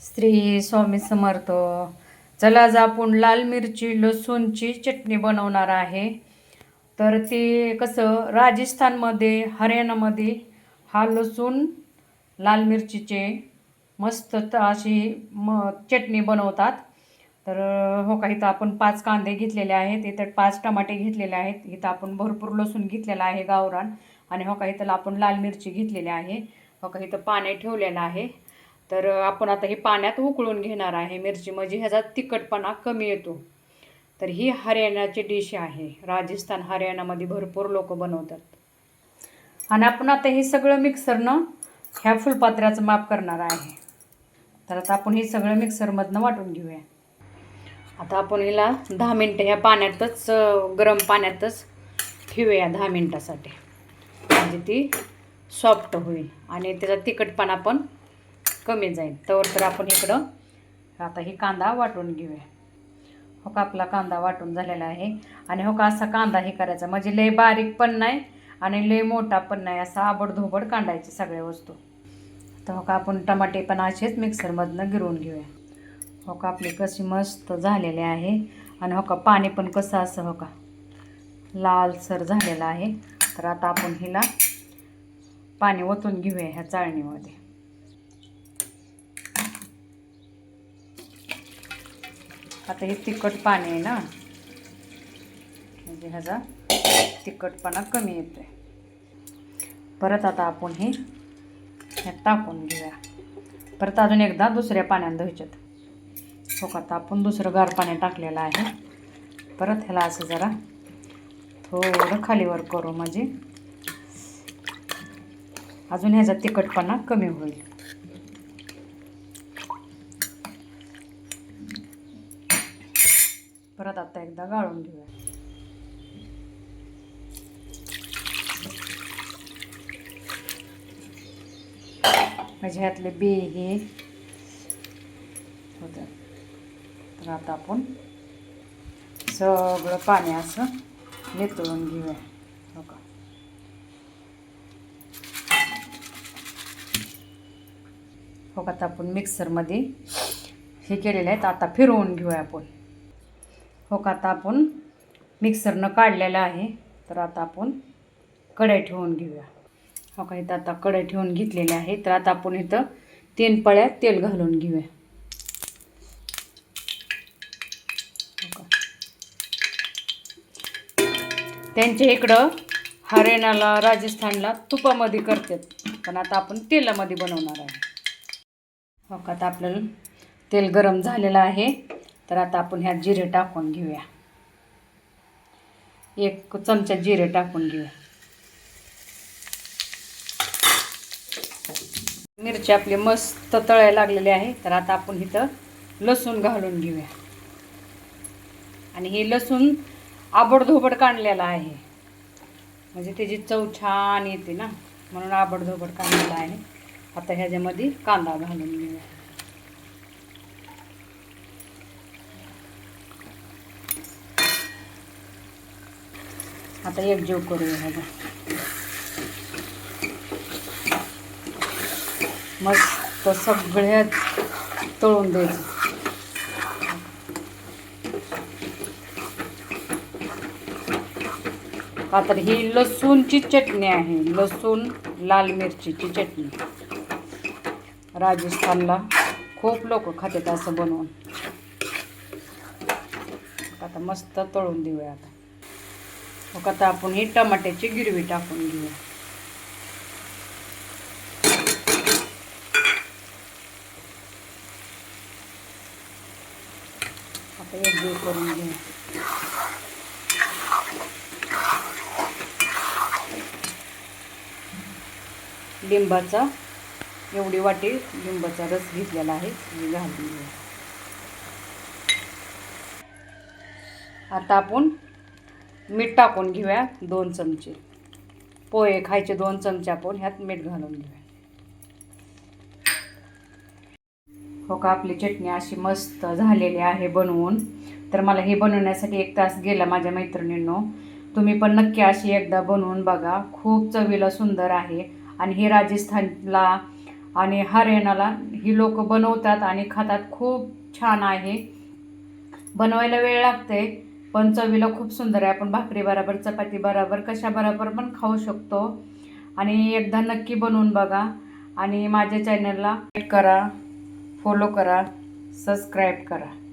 श्री स्वामी समर्थ. चला आज आपण लाल मिरची लसूणची चटणी बनवणार आहे. तर ते कसं राजस्थानमध्ये हरियाणामध्ये हा लसूण लाल मिरचीचे मस्त अशी चटणी बनवतात. तर हो का, इथं आपण 5 कांदे घेतलेले आहेत, इथं 5 टमाटे घेतलेले आहेत, इथं आपण भरपूर लसूण घेतलेला आहे गावरान, आणि हो का इथं आपण लाल मिरची घेतलेली आहे. हो का इथं पाणी ठेवलेलं आहे. तर आपण आता हे पाण्यात उकळून घेणार आहे मिरची, म्हणजे ह्याचा तिखटपणा कमी येतो. तर ही हरियाणाची डिश आहे. राजस्थान हरियाणामध्ये भरपूर लोक बनवतात. आणि आपण आता हे सगळं मिक्सरनं ह्या फुलपात्र्याचं माप करणार आहे. तर आता आपण हे सगळं मिक्सरमधनं वाटून घेऊया. आता आपण हिला 10 मिनटं ह्या पाण्यातच, गरम पाण्यातच ठेवूया 10 मिनटासाठी, म्हणजे ती सॉफ्ट होईल आणि त्याचा तिखटपणा पण कमी जाईल. तर आपण इकडं आता ही कांदा वाटून घेऊया. हो का आपला कांदा वाटून झालेला आहे. आणि हो का असा कांदा हे करायचा, म्हणजे लय बारीक पण नाही आणि लय मोठा पण नाही, असा आबडधोबड कांडायचे सगळ्या वस्तू. तर हो का आपण टमाटे पण असेच मिक्सरमधनं गिरवून घेऊया. हो का आपली कशी मस्त झालेली आहे. आणि हो का पाणी पण कसं असं हो का लालसर झालेलं आहे. तर आता आपण हिला पाणी ओतून घेऊया ह्या चाळणीमध्ये. आता हे तिखट पाणी आहे ना, म्हणजे ह्याचा तिखटपणा कमी येतो आहे. परत आता आपण हे ह्यात टाकून घेऊया. परत अजून एकदा दुसऱ्या पाण्यात धुवायच्यात. हो का आता आपण दुसरं गार पाणी टाकलेलं आहे. परत ह्याला असं जरा थोडं खालीवर करू, म्हणजे अजून ह्याचा तिखटपणा कमी होईल. परत आता एकदा गाळून घेऊया. म्हणजे ह्यातले बी हे होतं. तर आता आपण सगळं पाणी असं नितळून घेऊया. हो का हो का आता आपण मिक्सरमध्ये हे केलेलं आहे. आता फिरवून घेऊया आपण. हो का आता आपण मिक्सरनं काढलेलं आहे. तर आता आपण कढई ठेवून घेऊया. हो का इथं आता कढई ठेवून घेतलेली आहे. तर आता आपण इथं 3 पळ्या तेल घालून घेऊया. हो का त्यांच्या इकडं हरियाणाला राजस्थानला तुपामध्ये करतात, पण आता आपण तेलामध्ये बनवणार आहे. हो का आता आपल्याला तेल गरम झालेलं आहे. तर आता आपण ह्यात जिरे टाकून घेऊया. 1 चमचा जिरे टाकून घेऊया. मिरची आपली मस्त तळायला लागलेली आहे. तर आता आपण इथं लसूण घालून घेऊया. आणि हे लसूण आबडधोबड काढलेला आहे, म्हणजे त्याची चव छान येते ना, म्हणून आबडधोबड काढलेला आहे. आता ह्याच्यामध्ये कांदा घालून घेऊया. आता एकजीव करूया ह्याचा. मस्त सगळ्यात तळून द्यायचं. आता ही लसूणची चटणी आहे, लसूण लाल मिरचीची चटणी. राजस्थानला खूप लोक खातात असं बनवून. आता मस्त तळून देऊया. आता मग आता आपण ही टमाट्याची गिरवी टाकून घेऊया. आता एकजीव करून घेऊ. लिंबाचा एवढी वाटी लिंबाचा रस घेतलेला आहे, हे घालून घेऊ. आता आपण मीठ टाकून घेऊया. 2 चमचे. पोहे खायचे 2 चमचे आपण ह्यात मीठ घालून घेऊया. हो का आपली चटणी अशी मस्त झालेली आहे बनवून. तर मला हे बनवण्यासाठी 1 तास गेला माझ्या मैत्रिणींनो. तुम्ही पण नक्की अशी एकदा बनवून बघा. खूप चवीला सुंदर आहे. आणि हे राजस्थानला आणि हरियाणाला ही लोक बनवतात आणि खातात. खूप छान आहे. बनवायला वेळ लागते पण चवीला खूप सुंदर आहे. आपण भाकरी बरोबर, चपाती बरोबर, कशा बरोबर पण खाऊ शकतो. आणि एकदा नक्की बनवून बघा. आणि माझ्या चॅनलला लाईक करा, फॉलो करा, सबस्क्राईब करा.